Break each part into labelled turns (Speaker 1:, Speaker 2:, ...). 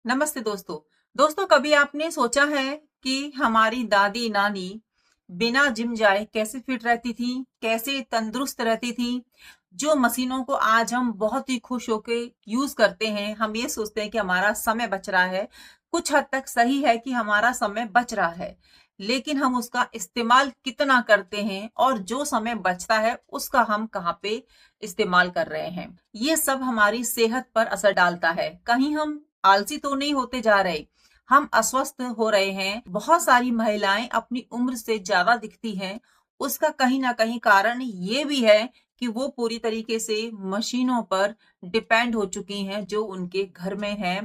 Speaker 1: नमस्ते दोस्तों। दोस्तों, कभी आपने सोचा है कि हमारी दादी नानी बिना जिम जाए कैसे फिट रहती थी, कैसे तंदुरुस्त रहती थी। जो मशीनों को आज हम बहुत ही खुश होके यूज करते हैं, हम ये सोचते हैं कि हमारा समय बच रहा है। कुछ हद तक सही है कि हमारा समय बच रहा है, लेकिन हम उसका इस्तेमाल कितना करते हैं और जो समय बचता है उसका हम कहाँ पे इस्तेमाल कर रहे हैं, ये सब हमारी सेहत पर असर डालता है। कहीं हम आलसी तो नहीं होते जा रहे, हम अस्वस्थ हो रहे हैं। बहुत सारी महिलाएं अपनी उम्र से ज्यादा दिखती हैं। उसका कहीं ना कहीं कारण ये भी है कि वो पूरी तरीके से मशीनों पर डिपेंड हो चुकी हैं जो उनके घर में है,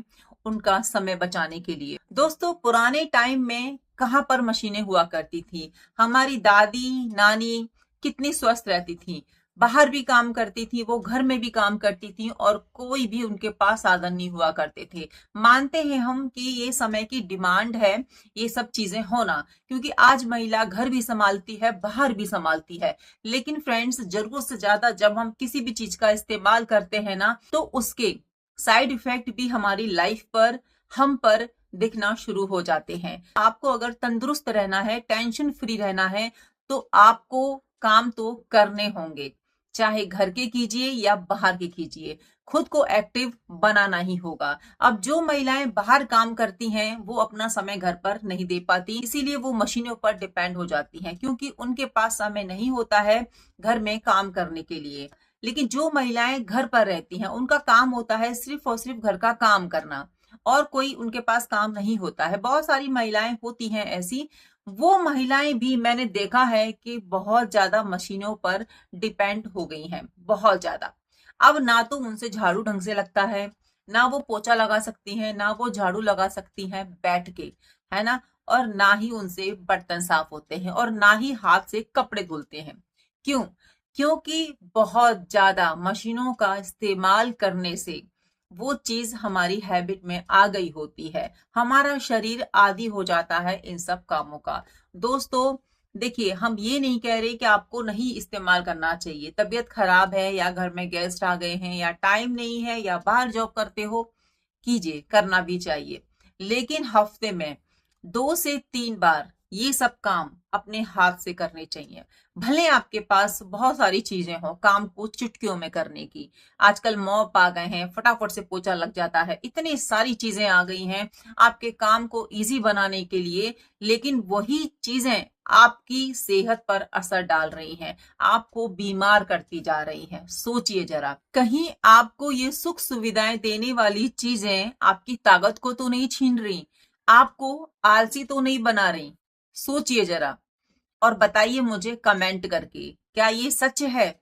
Speaker 1: उनका समय बचाने के लिए। दोस्तों, पुराने टाइम में कहाँ पर मशीनें हुआ करती थी। हमारी दादी नानी कितनी स्वस्थ रहती थी, बाहर भी काम करती थी, वो घर में भी काम करती थी और कोई भी उनके पास साधन नहीं हुआ करते थे। मानते हैं हम कि ये समय की डिमांड है ये सब चीजें होना, क्योंकि आज महिला घर भी संभालती है, बाहर भी संभालती है। लेकिन फ्रेंड्स, जरूरत से ज्यादा जब हम किसी भी चीज का इस्तेमाल करते हैं ना, तो उसके साइड इफेक्ट भी हमारी लाइफ पर, हम पर दिखना शुरू हो जाते हैं। आपको अगर तंदुरुस्त रहना है, टेंशन फ्री रहना है, तो आपको काम तो करने होंगे, चाहे घर के कीजिए या बाहर के कीजिए। खुद को एक्टिव बनाना ही होगा। अब जो महिलाएं बाहर काम करती हैं वो अपना समय घर पर नहीं दे पाती, इसीलिए वो मशीनों पर डिपेंड हो जाती हैं, क्योंकि उनके पास समय नहीं होता है घर में काम करने के लिए। लेकिन जो महिलाएं घर पर रहती हैं उनका काम होता है सिर्फ और सिर्फ घर का काम करना, और कोई उनके पास काम नहीं होता है। बहुत सारी महिलाएं होती हैं ऐसी। वो महिलाएं भी मैंने देखा है कि बहुत ज्यादा मशीनों पर डिपेंड हो गई हैं, बहुत ज्यादा। अब ना तो उनसे झाड़ू ढंग से लगता है, ना वो पोछा लगा सकती हैं, ना वो झाड़ू लगा सकती हैं बैठ के, है ना। और ना ही उनसे बर्तन साफ होते हैं और ना ही हाथ से कपड़े धुलते हैं। क्यों? क्योंकि बहुत ज्यादा मशीनों का इस्तेमाल करने से वो चीज हमारी हैबिट में आ गई होती है। हमारा शरीर आदी हो जाता है इन सब कामों का। दोस्तों, देखिए, हम ये नहीं कह रहे कि आपको नहीं इस्तेमाल करना चाहिए। तबीयत खराब है या घर में गेस्ट आ गए हैं या टाइम नहीं है या बाहर जॉब करते हो, कीजिए, करना भी चाहिए। लेकिन हफ्ते में 2 से 3 बार ये सब काम अपने हाथ से करने चाहिए। भले आपके पास बहुत सारी चीजें हो काम को चुटकियों में करने की। आजकल मॉप आ गए हैं, फटाफट से पोछा लग जाता है, इतनी सारी चीजें आ गई हैं आपके काम को इजी बनाने के लिए। लेकिन वही चीजें आपकी सेहत पर असर डाल रही हैं, आपको बीमार करती जा रही हैं। सोचिए जरा, कहीं आपको ये सुख सुविधाएं देने वाली चीजें आपकी ताकत को तो नहीं छीन रही, आपको आलसी तो नहीं बना रही। सोचिए जरा और बताइए मुझे कमेंट करके, क्या ये सच है?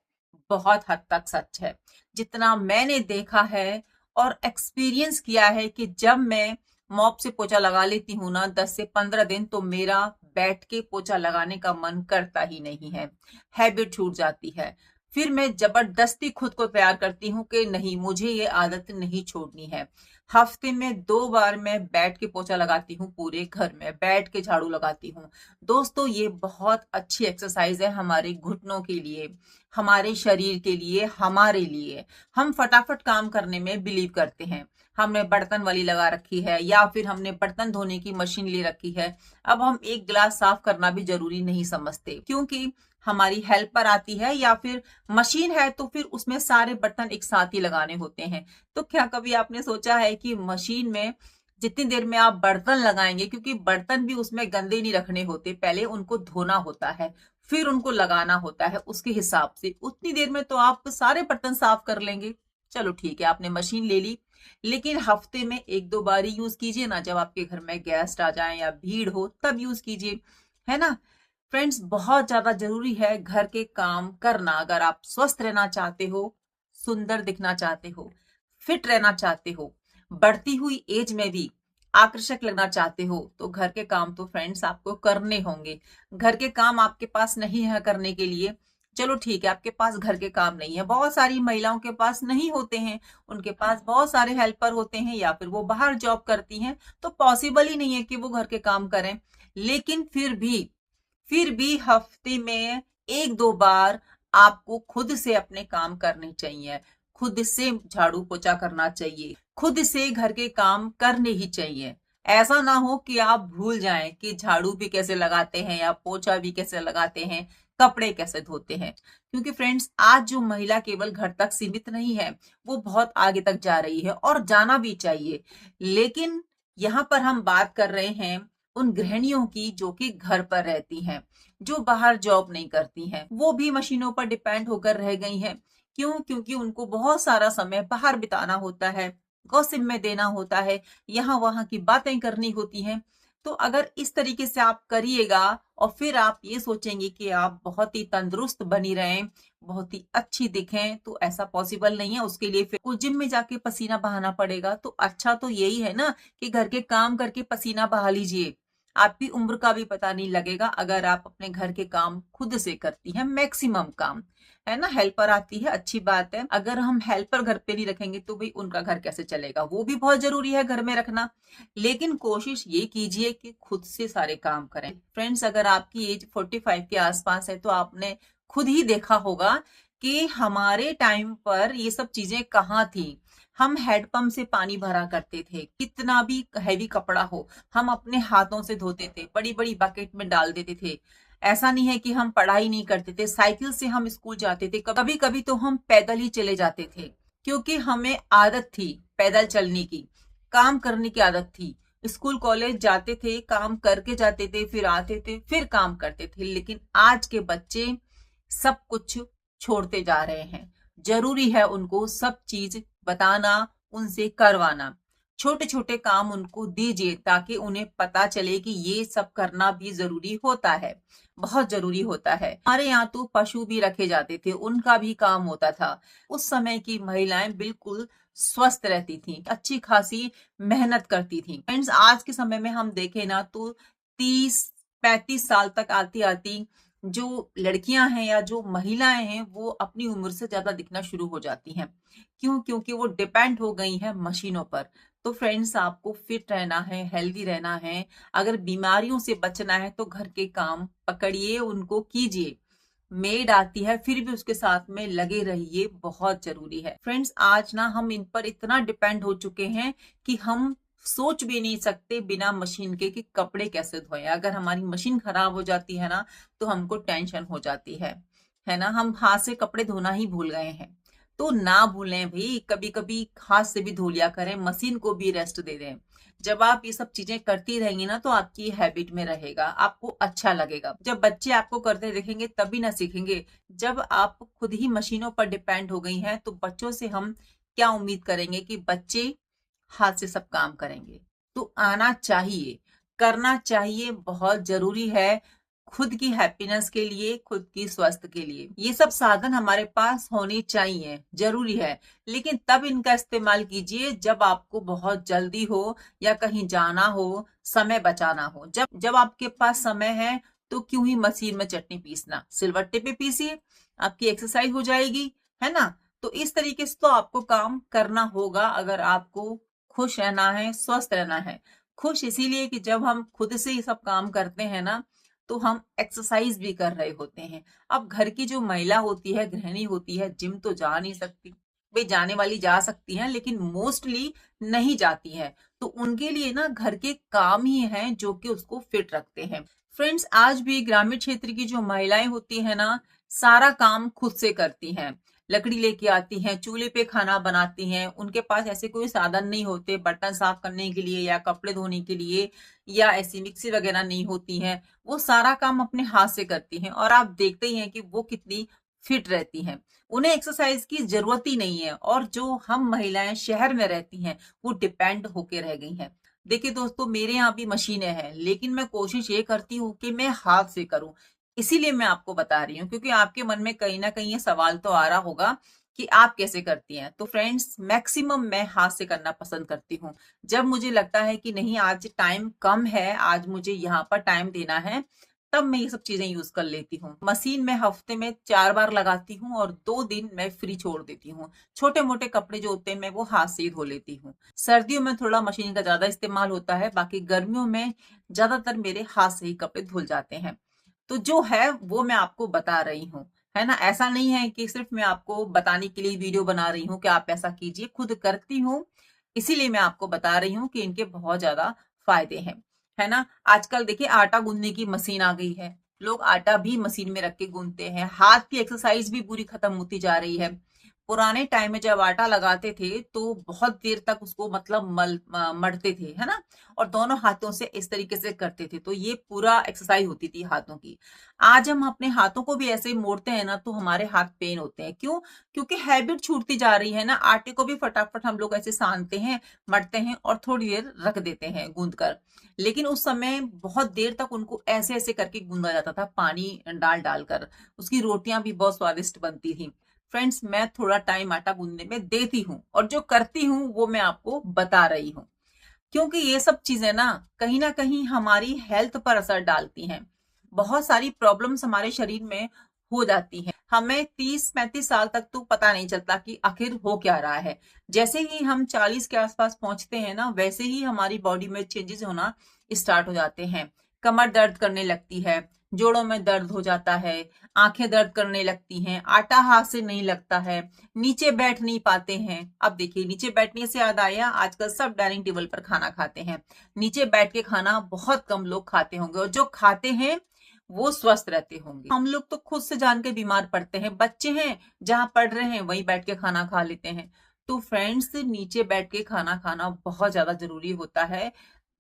Speaker 1: बहुत हद तक सच है। जितना मैंने देखा है और एक्सपीरियंस किया है कि जब मैं मॉप से पोछा लगा लेती हूँ ना 10 से 15 दिन, तो मेरा बैठ के पोछा लगाने का मन करता ही नहीं है, हैबिट छूट जाती है। फिर मैं जबरदस्ती खुद को तैयार करती हूँ कि नहीं, मुझे ये आदत नहीं छोड़नी है। हफ्ते में 2 बार मैं बैठ के पोछा लगाती हूँ, पूरे घर में बैठ के झाड़ू लगाती हूँ। दोस्तों, ये बहुत अच्छी एक्सरसाइज है हमारे घुटनों के लिए, हमारे शरीर के लिए, हमारे लिए। हम फटाफट काम करने में बिलीव करते हैं। हमने बर्तन वाली लगा रखी है या फिर हमने बर्तन धोने की मशीन ले रखी है। अब हम एक गिलास साफ करना भी जरूरी नहीं समझते, क्योंकि हमारी हेल्प पर आती है, या फिर मशीन है तो फिर उसमें सारे बर्तन एक साथ ही लगाने होते हैं। तो क्या कभी आपने सोचा है कि मशीन में जितनी देर में आप बर्तन लगाएंगे, क्योंकि बर्तन भी उसमें गंदे नहीं रखने होते, पहले उनको धोना होता है, फिर उनको लगाना होता है, उसके हिसाब से उतनी देर में तो आप सारे बर्तन साफ कर लेंगे। चलो ठीक है, आपने मशीन ले ली, लेकिन हफ्ते में 1-2 बार ही यूज कीजिए ना। जब आपके घर में गेस्ट आ जाए या भीड़ हो तब यूज कीजिए, है ना। फ्रेंड्स, बहुत ज्यादा जरूरी है घर के काम करना। अगर आप स्वस्थ रहना चाहते हो, सुंदर दिखना चाहते हो, फिट रहना चाहते हो, बढ़ती हुई एज में भी आकर्षक लगना चाहते हो, तो घर के काम तो फ्रेंड्स आपको करने होंगे। घर के काम आपके पास नहीं है करने के लिए, चलो ठीक है, आपके पास घर के काम नहीं है। बहुत सारी महिलाओं के पास नहीं होते हैं, उनके पास बहुत सारे हेल्पर होते हैं या फिर वो बाहर जॉब करती हैं, तो पॉसिबल ही नहीं है कि वो घर के काम करें। लेकिन फिर भी हफ्ते में 1-2 बार आपको खुद से अपने काम करने चाहिए। खुद से झाड़ू पोछा करना चाहिए, खुद से घर के काम करने ही चाहिए। ऐसा ना हो कि आप भूल जाएं कि झाड़ू भी कैसे लगाते हैं या पोछा भी कैसे लगाते हैं, कपड़े कैसे धोते हैं। क्योंकि फ्रेंड्स, आज जो महिला केवल घर तक सीमित नहीं है, वो बहुत आगे तक जा रही है और जाना भी चाहिए। लेकिन यहाँ पर हम बात कर रहे हैं उन गृहिणियों की जो कि घर पर रहती हैं, जो बाहर जॉब नहीं करती हैं। वो भी मशीनों पर डिपेंड होकर रह गई हैं। क्यों? क्योंकि उनको बहुत सारा समय बाहर बिताना होता है, गॉसिप में देना होता है, यहाँ वहां की बातें करनी होती हैं। तो अगर इस तरीके से आप करिएगा और फिर आप ये सोचेंगे कि आप बहुत ही तंदुरुस्त बनी रहें, बहुत ही अच्छी दिखें, तो ऐसा पॉसिबल नहीं है। उसके लिए फिर कुछ जिम में जाके पसीना बहाना पड़ेगा। तो अच्छा तो यही है ना कि घर के काम करके पसीना बहा लीजिए। आपकी उम्र का भी पता नहीं लगेगा अगर आप अपने घर के काम खुद से करती हैं, मैक्सिमम काम, है ना। हेल्पर आती है, अच्छी बात है। अगर हम हेल्पर घर पे नहीं रखेंगे तो भाई उनका घर कैसे चलेगा? वो भी बहुत जरूरी है घर में रखना। लेकिन कोशिश ये कीजिए कि खुद से सारे काम करें। फ्रेंड्स, अगर आपकी एज 45 के आसपास है तो आपने खुद ही देखा होगा कि हमारे टाइम पर ये सब चीजें कहाँ थी। हम हैंडपंप से पानी भरा करते थे, कितना भी हैवी कपड़ा हो हम अपने हाथों से धोते थे, बड़ी बड़ी बकेट में डाल देते थे। ऐसा नहीं है कि हम पढ़ाई नहीं करते थे, साइकिल से हम स्कूल जाते थे, कभी कभी तो हम पैदल ही चले जाते थे, क्योंकि हमें आदत थी पैदल चलने की, काम करने की आदत थी। स्कूल कॉलेज जाते थे, काम करके जाते थे, फिर आते थे, फिर काम करते थे। लेकिन आज के बच्चे सब कुछ छोड़ते जा रहे हैं। जरूरी है उनको सब चीज बताना, उनसे करवाना। छोटे छोटे काम उनको दीजिए ताकि उन्हें पता चले कि ये सब करना भी जरूरी होता है, बहुत जरूरी होता है। हमारे यहाँ तो पशु भी रखे जाते थे, उनका भी काम होता था। उस समय की महिलाएं बिल्कुल स्वस्थ रहती थी, अच्छी खासी मेहनत करती थी। फ्रेंड्स, आज के समय में हम देखें ना तो 30-35 साल तक आती आती जो लड़कियां हैं या जो महिलाएं हैं वो अपनी उम्र से ज्यादा दिखना शुरू हो जाती हैं। क्यों? क्योंकि वो डिपेंड हो गई हैं मशीनों पर। तो फ्रेंड्स, आपको फिट रहना है, हेल्दी रहना है, अगर बीमारियों से बचना है तो घर के काम पकड़िए, उनको कीजिए। मेड आती है फिर भी उसके साथ में लगे रहिए, बहुत जरूरी है। फ्रेंड्स, आज ना हम इन पर इतना डिपेंड हो चुके हैं कि हम सोच भी नहीं सकते बिना मशीन के कि कपड़े कैसे धोएं। अगर हमारी मशीन खराब हो जाती है ना तो हमको टेंशन हो जाती है ना। हम हाथ से कपड़े धोना ही भूल गए हैं। तो ना भूलें भाई, कभी कभी हाथ से भी धो लिया करें, मशीन को भी रेस्ट दे दें। जब आप ये सब चीजें करती रहेंगी ना तो आपकी हैबिट में रहेगा, आपको अच्छा लगेगा। जब बच्चे आपको करते देखेंगे तभी ना सीखेंगे। जब आप खुद ही मशीनों पर डिपेंड हो गई हैं तो बच्चों से हम क्या उम्मीद करेंगे कि बच्चे हाथ से सब काम करेंगे? तो आना चाहिए, करना चाहिए, बहुत जरूरी है खुद की हैप्पीनेस के लिए, खुद की स्वास्थ्य के लिए। ये सब साधन हमारे पास होने चाहिए, जरूरी है। लेकिन तब इनका इस्तेमाल कीजिए जब आपको बहुत जल्दी हो या कहीं जाना हो, समय बचाना हो। जब जब आपके पास समय है तो क्यों ही मशीन में चटनी पीसना, सिलवट्टे पे पीसिए, आपकी एक्सरसाइज हो जाएगी, है ना। तो इस तरीके से तो आपको काम करना होगा अगर आपको खुश रहना है, स्वस्थ रहना है। खुश इसीलिए कि जब हम खुद से ये सब काम करते हैं ना तो हम एक्सरसाइज भी कर रहे होते हैं। अब घर की जो महिला होती है, गृहिणी होती है, जिम तो जा नहीं सकती भाई, जाने वाली जा सकती हैं लेकिन मोस्टली नहीं जाती हैं। तो उनके लिए ना घर के काम ही हैं जो कि उसको फिट रखते हैं। फ्रेंड्स, आज भी ग्रामीण क्षेत्र की जो महिलाएं होती है ना, सारा काम खुद से करती हैं। लकड़ी लेके आती हैं, चूल्हे पे खाना बनाती हैं, उनके पास ऐसे कोई साधन नहीं होते बर्तन साफ करने के लिए या कपड़े धोने के लिए, या ऐसी मिक्सी वगैरह नहीं होती हैं। वो सारा काम अपने हाथ से करती हैं और आप देखते ही हैं कि वो कितनी फिट रहती हैं। उन्हें एक्सरसाइज की जरूरत ही नहीं है। और जो हम महिलाएं शहर में रहती हैं वो डिपेंड होके रह गई हैं। देखिए दोस्तों, मेरे यहाँ भी मशीनें हैं लेकिन मैं कोशिश ये करती हूँ कि मैं हाथ से करूँ। इसीलिए मैं आपको बता रही हूँ, क्योंकि आपके मन में कहीं ना कहीं ये सवाल तो आ रहा होगा कि आप कैसे करती हैं। तो फ्रेंड्स, मैक्सिमम मैं हाथ से करना पसंद करती हूँ। जब मुझे लगता है कि नहीं, आज टाइम कम है, आज मुझे यहाँ पर टाइम देना है, तब मैं ये सब चीजें यूज कर लेती हूँ। मशीन में हफ्ते में 4 बार लगाती हूँ और 2 दिन मैं फ्री छोड़ देती हूँ। छोटे मोटे कपड़े जो होते हैं मैं वो हाथ से ही धो लेती हूँ। सर्दियों में थोड़ा मशीन का ज्यादा इस्तेमाल होता है, बाकी गर्मियों में ज्यादातर मेरे हाथ से ही कपड़े धुल जाते हैं। तो जो है वो मैं आपको बता रही हूँ, है ना। ऐसा नहीं है कि सिर्फ मैं आपको बताने के लिए वीडियो बना रही हूँ कि आप ऐसा कीजिए, खुद करती हूँ इसीलिए मैं आपको बता रही हूँ कि इनके बहुत ज्यादा फायदे हैं, है ना। आजकल देखिए आटा गूंदने की मशीन आ गई है, लोग आटा भी मशीन में रख के गूंदते हैं, हाथ की एक्सरसाइज भी पूरी खत्म होती जा रही है। पुराने टाइम में जब आटा लगाते थे तो बहुत देर तक उसको मतलब मढ़ते थे, है ना, और दोनों हाथों से इस तरीके से करते थे, तो ये पूरा एक्सरसाइज होती थी हाथों की। आज हम अपने हाथों को भी ऐसे ही मोड़ते हैं ना तो हमारे हाथ पेन होते हैं, क्यों? क्योंकि हैबिट छूटती जा रही है ना। आटे को भी फटाफट हम लोग ऐसे सानते हैं, मढ़ते हैं और थोड़ी देर रख देते हैं गूंद कर। लेकिन उस समय बहुत देर तक उनको ऐसे ऐसे करके गूंदा जाता था, पानी डाल डालकर। उसकी रोटियां भी बहुत स्वादिष्ट बनती थी। फ्रेंड्स, मैं थोड़ा टाइम आटा गूंदने में देती हूँ और जो करती हूँ वो मैं आपको बता रही हूँ, क्योंकि ये सब चीजें ना कहीं हमारी हेल्थ पर असर डालती हैं। बहुत सारी प्रॉब्लम्स हमारे शरीर में हो जाती हैं, हमें 30-35 साल तक तो पता नहीं चलता कि आखिर हो क्या रहा है। जैसे ही हम 40 के आसपास पहुंचते हैं ना, वैसे ही हमारी बॉडी में चेंजेस होना स्टार्ट हो जाते हैं। कमर दर्द करने लगती है, जोड़ों में दर्द हो जाता है, आंखें दर्द करने लगती हैं, आटा हाथ से नहीं लगता है, नीचे बैठ नहीं पाते हैं। अब देखिए, नीचे बैठने से याद आया, आजकल सब डाइनिंग टेबल पर खाना खाते हैं, नीचे बैठ के खाना बहुत कम लोग खाते होंगे, और जो खाते हैं वो स्वस्थ रहते होंगे। हम लोग तो खुद से जान के बीमार पड़ते हैं, बच्चे हैं जहां पढ़ रहे हैं वहीं बैठ के खाना खा लेते हैं। तो फ्रेंड्स, नीचे बैठ के खाना खाना बहुत ज्यादा जरूरी होता है।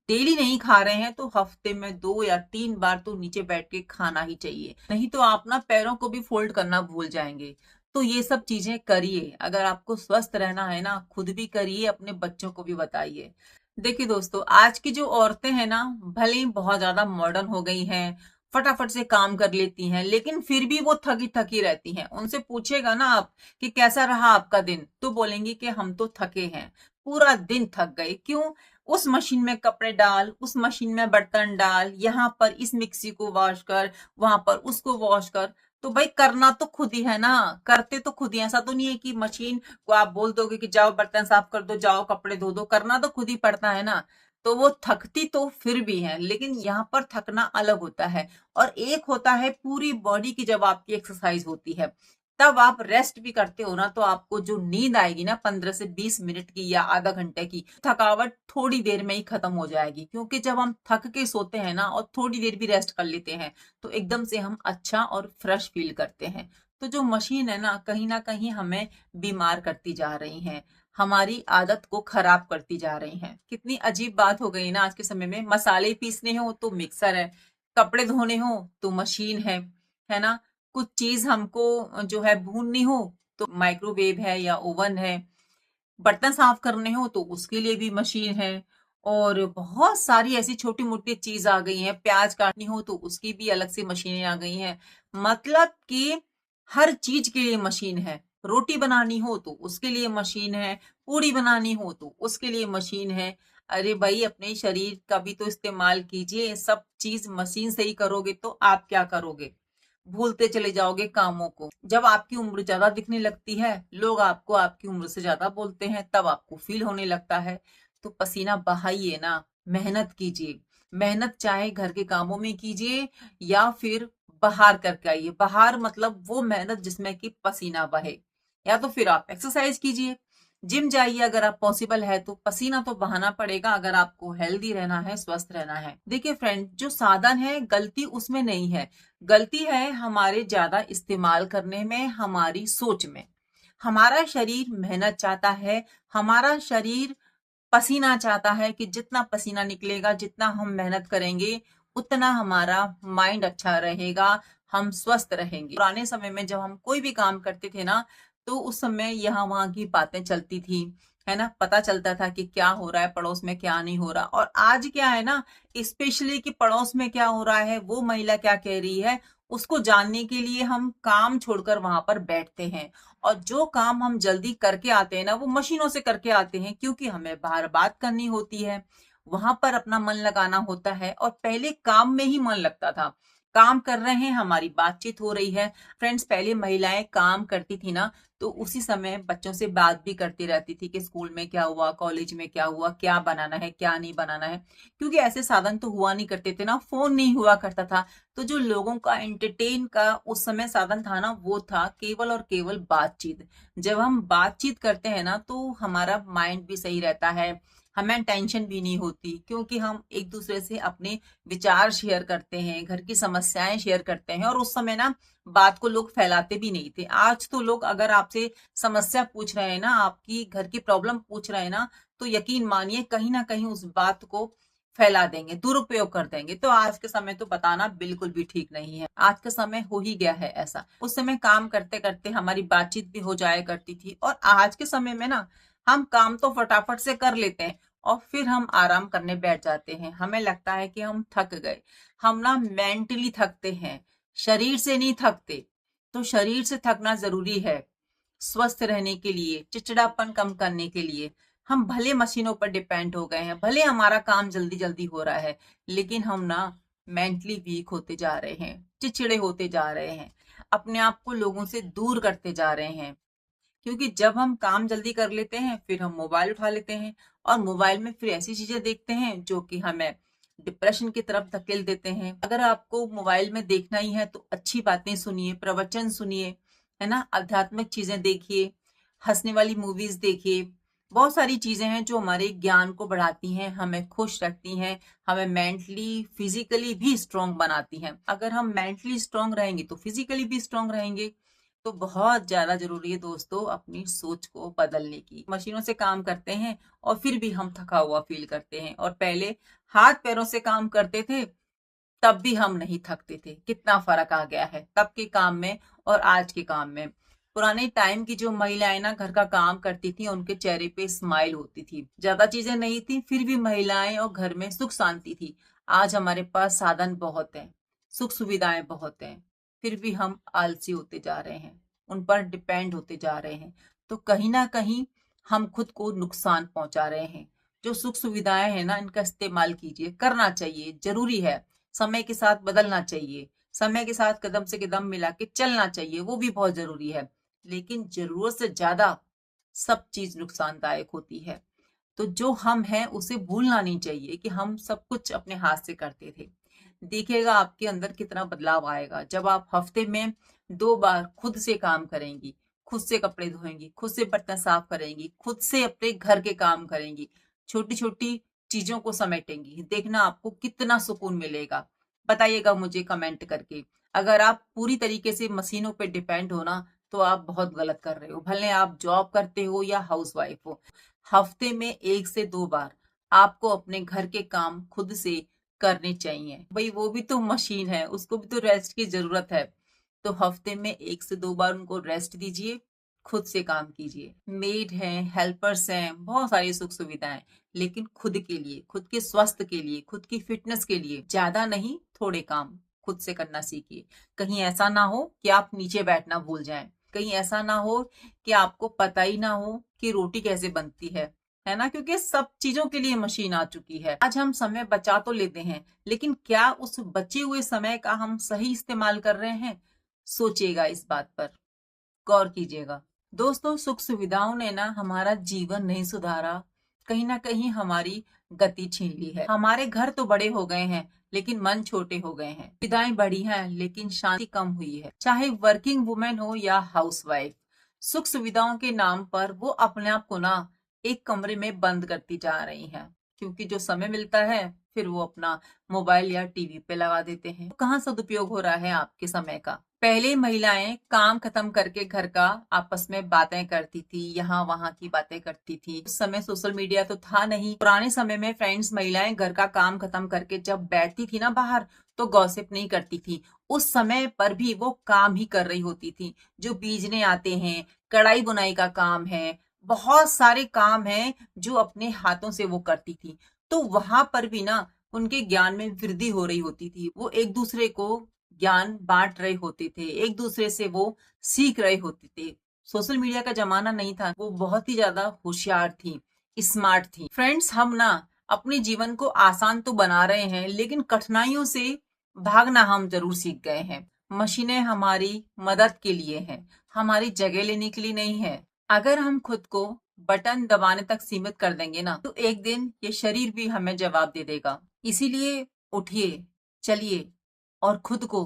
Speaker 1: डेली नहीं खा रहे हैं तो हफ्ते में 2 या 3 बार तो नीचे बैठ के खाना ही चाहिए, नहीं तो आप ना पैरों को भी फोल्ड करना भूल जाएंगे। तो ये सब चीजें करिए, अगर आपको स्वस्थ रहना है ना, खुद भी करिए, अपने बच्चों को भी बताइए। देखिए दोस्तों, आज की जो औरतें हैं ना, भले ही बहुत ज्यादा मॉडर्न हो गई हैं, फटाफट से काम कर लेती हैं, लेकिन फिर भी वो थकी थकी रहती हैं। उनसे पूछेगा ना आप कि कैसा रहा आपका दिन, तो बोलेंगी कि हम तो थके हैं, पूरा दिन थक गए। क्यों? उस मशीन में कपड़े डाल, उस मशीन में बर्तन डाल, यहाँ पर इस मिक्सी को वॉश कर, वहां पर उसको वॉश कर। तो भाई करना तो खुद ही है ना, करते तो खुद ही। ऐसा तो नहीं है कि मशीन को आप बोल दोगे कि जाओ बर्तन साफ कर दो, जाओ कपड़े धो दो, करना तो खुद ही पड़ता है ना। तो वो थकती तो फिर भी है, लेकिन यहाँ पर थकना अलग होता है, और एक होता है पूरी बॉडी की जब आपकी एक्सरसाइज होती है, तब आप रेस्ट भी करते हो ना, तो आपको जो नींद आएगी ना 15 से 20 मिनट की या आधा घंटे की, थकावट थोड़ी देर में ही खत्म हो जाएगी। क्योंकि जब हम थक के सोते हैं ना और थोड़ी देर भी रेस्ट कर लेते हैं तो एकदम से हम अच्छा और फ्रेश फील करते हैं। तो जो मशीन है ना कहीं हमें बीमार करती जा रही है, हमारी आदत को खराब करती जा रही हैं। कितनी अजीब बात हो गई ना आज के समय में, मसाले पीसने हो तो मिक्सर है, कपड़े धोने हो तो मशीन है ना, कुछ चीज हमको जो है भूननी हो तो माइक्रोवेव है या ओवन है, बर्तन साफ करने हो तो उसके लिए भी मशीन है, और बहुत सारी ऐसी छोटी मोटी चीज आ गई हैं, प्याज काटनी हो तो उसकी भी अलग से मशीनें आ गई हैं। मतलब कि हर चीज के लिए मशीन है, रोटी बनानी हो तो उसके लिए मशीन है, पूड़ी बनानी हो तो उसके लिए मशीन है। अरे भाई, अपने शरीर का भी तो इस्तेमाल कीजिए, सब चीज मशीन से ही करोगे तो आप क्या करोगे? भूलते चले जाओगे कामों को। जब आपकी उम्र ज्यादा दिखने लगती है, लोग आपको आपकी उम्र से ज्यादा बोलते हैं, तब आपको फील होने लगता है। तो पसीना बहाइए ना, मेहनत कीजिए। मेहनत चाहे घर के कामों में कीजिए या फिर बाहर करके आइए। बाहर मतलब वो मेहनत जिसमें कि पसीना बहे, या तो फिर आप एक्सरसाइज कीजिए, जिम जाइए अगर आप पॉसिबल है तो। पसीना तो बहाना पड़ेगा अगर आपको हेल्दी रहना है, स्वस्थ रहना है। देखिए फ्रेंड, जो साधन है गलती उसमें नहीं है, गलती है हमारे ज्यादा इस्तेमाल करने में, हमारी सोच में। हमारा शरीर मेहनत चाहता है, हमारा शरीर पसीना चाहता है कि जितना पसीना निकलेगा, जितना हम मेहनत करेंगे, उतना हमारा माइंड अच्छा रहेगा, हम स्वस्थ रहेंगे। पुराने समय में जब हम कोई भी काम करते थे ना, तो उस समय यहाँ वहां की बातें चलती थी, है ना, पता चलता था कि क्या हो रहा है पड़ोस में, क्या नहीं हो रहा। और आज क्या है ना, स्पेशली कि पड़ोस में क्या हो रहा है, वो महिला क्या कह रही है, उसको जानने के लिए हम काम छोड़कर वहां पर बैठते हैं। और जो काम हम जल्दी करके आते हैं ना, वो मशीनों से करके आते हैं, क्योंकि हमें बाहर बात करनी होती है, वहां पर अपना मन लगाना होता है। और पहले काम में ही मन लगता था, काम कर रहे हैं, हमारी बातचीत हो रही है। फ्रेंड्स, पहले महिलाएं काम करती थी ना, तो उसी समय बच्चों से बात भी करती रहती थी कि स्कूल में क्या हुआ, कॉलेज में क्या हुआ, क्या बनाना है, क्या नहीं बनाना है। क्योंकि ऐसे साधन तो हुआ नहीं करते थे ना, फोन नहीं हुआ करता था। तो जो लोगों का एंटरटेन का उस समय साधन था ना, वो था केवल और केवल बातचीत। जब हम बातचीत करते हैं ना, तो हमारा माइंड भी सही रहता है, हमें टेंशन भी नहीं होती, क्योंकि हम एक दूसरे से अपने विचार शेयर करते हैं, घर की समस्याएं शेयर करते हैं। और उस समय ना बात को लोग फैलाते भी नहीं थे। आज तो लोग अगर आपसे समस्या पूछ रहे हैं ना, आपकी घर की प्रॉब्लम पूछ रहे हैं ना, तो यकीन मानिए कहीं ना कहीं उस बात को फैला देंगे, दुरुपयोग कर देंगे। तो आज के समय तो बताना बिल्कुल भी ठीक नहीं है। आज का समय हो ही गया है ऐसा। उस समय काम करते करते हमारी बातचीत भी हो जाया करती थी। और आज के समय में ना हम काम तो फटाफट से कर लेते हैं और फिर हम आराम करने बैठ जाते हैं। हमें लगता है कि हम थक गए। हम ना मेंटली थकते हैं, शरीर से नहीं थकते। तो शरीर से थकना जरूरी है स्वस्थ रहने के लिए, चिड़चिड़ापन कम करने के लिए। हम भले मशीनों पर डिपेंड हो गए हैं, भले हमारा काम जल्दी जल्दी हो रहा है, लेकिन हम ना मेंटली वीक होते जा रहे हैं, चिड़चिड़े होते जा रहे हैं, अपने आप को लोगों से दूर करते जा रहे हैं। क्योंकि जब हम काम जल्दी कर लेते हैं, फिर हम मोबाइल उठा लेते हैं और मोबाइल में फिर ऐसी चीजें देखते हैं जो कि हमें डिप्रेशन की तरफ धकेल देते हैं। अगर आपको मोबाइल में देखना ही है तो अच्छी बातें सुनिए, प्रवचन सुनिए, है ना, आध्यात्मिक चीजें देखिए, हंसने वाली मूवीज देखिए। बहुत सारी चीजें हैं जो हमारे ज्ञान को बढ़ाती हैं, हमें खुश रखती हैं, हमें मेंटली फिजिकली भी स्ट्रांग बनाती हैं। अगर हम मेंटली स्ट्रांग रहेंगे तो फिजिकली भी स्ट्रांग रहेंगे। तो बहुत ज्यादा जरूरी है दोस्तों अपनी सोच को बदलने की। मशीनों से काम करते हैं और फिर भी हम थका हुआ फील करते हैं। और पहले हाथ पैरों से काम करते थे, तब भी हम नहीं थकते थे। कितना फर्क आ गया है तब के काम में और आज के काम में। पुराने टाइम की जो महिलाएं ना घर का काम करती थी, उनके चेहरे पे स्माइल होती थी। ज्यादा चीजें नहीं थी, फिर भी महिलाएं और घर में सुख शांति थी। आज हमारे पास साधन बहुत हैं, सुख सुविधाएं बहुत हैं, फिर भी हम आलसी होते जा रहे हैं, उन पर डिपेंड होते जा रहे हैं। तो कहीं ना कहीं हम खुद को नुकसान पहुंचा रहे हैं। जो सुख सुविधाएं हैं ना, इनका इस्तेमाल कीजिए, करना चाहिए, जरूरी है। समय के साथ बदलना चाहिए, समय के साथ कदम से कदम मिला के चलना चाहिए, वो भी बहुत जरूरी है। लेकिन जरूरत से ज्यादा सब चीज नुकसानदायक होती है। तो जो हम हैं उसे भूलना नहीं चाहिए कि हम सब कुछ अपने हाथ से करते थे। देखिएगा आपके अंदर कितना बदलाव आएगा जब आप हफ्ते में 2 बार खुद से काम करेंगी, खुद से कपड़े धोएंगी, खुद से बर्तन साफ करेंगी, खुद से अपने घर के काम करेंगी, छोटी छोटी चीजों को समेटेंगी। देखना आपको कितना सुकून मिलेगा। बताइएगा मुझे कमेंट करके। अगर आप पूरी तरीके से मशीनों पे डिपेंड हो ना, तो आप बहुत गलत कर रहे हो। भले आप जॉब करते हो या हाउसवाइफ हो, हफ्ते में 1 से 2 बार आपको अपने घर के काम खुद से करने चाहिए। भाई वो भी तो मशीन है, उसको भी तो रेस्ट की जरूरत है। तो हफ्ते में 1 से 2 बार उनको रेस्ट दीजिए, खुद से काम कीजिए। मेड हैं, हेल्पर्स हैं, बहुत सारी सुख सुविधाएं, लेकिन खुद के लिए, खुद के स्वास्थ्य के लिए, खुद की फिटनेस के लिए ज्यादा नहीं, थोड़े काम खुद से करना सीखिए। कहीं ऐसा ना हो कि आप नीचे बैठना भूल जाएं, कहीं ऐसा ना हो कि आपको पता ही ना हो कि रोटी कैसे बनती है ना। क्योंकि सब चीजों के लिए मशीन आ चुकी है। आज हम समय बचा तो लेते हैं, लेकिन क्या उस बचे हुए समय का हम सही इस्तेमाल कर रहे हैं? सोचिएगा, इस बात पर गौर कीजिएगा। दोस्तों, सुख सुविधाओं ने ना हमारा जीवन नहीं सुधारा, कहीं ना कहीं हमारी गति छीन ली है। हमारे घर तो बड़े हो गए हैं, लेकिन मन छोटे हो गए हैं। सुविधाएं बढ़ी हैं, लेकिन शांति कम हुई है। चाहे वर्किंग वुमेन हो या हाउसवाइफ, सुख सुविधाओं के नाम पर वो अपने आप को ना एक कमरे में बंद करती जा रही हैं। क्योंकि जो समय मिलता है, फिर वो अपना मोबाइल या टीवी पे लगा देते हैं। तो कहाँ सदुपयोग हो रहा है आपके समय का? पहले महिलाएं काम खत्म करके घर का आपस में बातें करती थी, यहाँ वहां की बातें करती थी। उस समय सोशल मीडिया तो था नहीं। पुराने समय में फ्रेंड्स, महिलाएं घर का काम खत्म करके जब बैठती थी ना बाहर, तो गॉसिप नहीं करती थी। उस समय पर भी वो काम ही कर रही होती थी। जो बीजने आते हैं, कढ़ाई बुनाई का काम है, बहुत सारे काम हैं जो अपने हाथों से वो करती थी। तो वहां पर भी ना उनके ज्ञान में वृद्धि हो रही होती थी। वो एक दूसरे को ज्ञान बांट रहे होते थे, एक दूसरे से वो सीख रहे होते थे। सोशल मीडिया का जमाना नहीं था। वो बहुत ही ज्यादा होशियार थी, स्मार्ट थी। फ्रेंड्स, हम ना अपने जीवन को आसान तो बना रहे हैं, लेकिन कठिनाइयों से भागना हम जरूर सीख गए हैं। मशीनें हमारी मदद के लिए हैं, हमारी जगह लेने के लिए नहीं है। अगर हम खुद को बटन दबाने तक सीमित कर देंगे ना, तो एक दिन ये शरीर भी हमें जवाब दे देगा। इसीलिए उठिए, चलिए और खुद को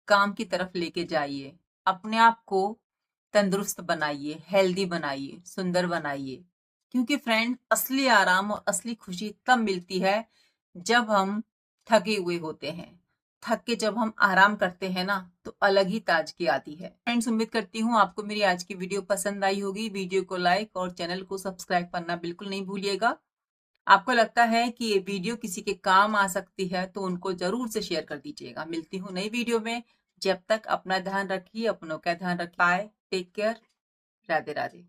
Speaker 1: काम की तरफ लेके जाइए। अपने आप को तंदुरुस्त बनाइए, हेल्दी बनाइए, सुंदर बनाइए। क्योंकि फ्रेंड, असली आराम और असली खुशी तब मिलती है जब हम थके हुए होते हैं। थक के जब हम आराम करते हैं ना, तो अलग ही ताजगी आती है। फ्रेंड्स, उम्मीद करती हूँ आपको मेरी आज की वीडियो पसंद आई होगी। वीडियो को लाइक और चैनल को सब्सक्राइब करना बिल्कुल नहीं भूलिएगा। आपको लगता है कि ये वीडियो किसी के काम आ सकती है तो उनको जरूर से शेयर कर दीजिएगा। मिलती हूँ नई वीडियो में। जब तक अपना ध्यान रखिए, अपनों का ध्यान रखिए। Bye, take care, Radhe Radhe.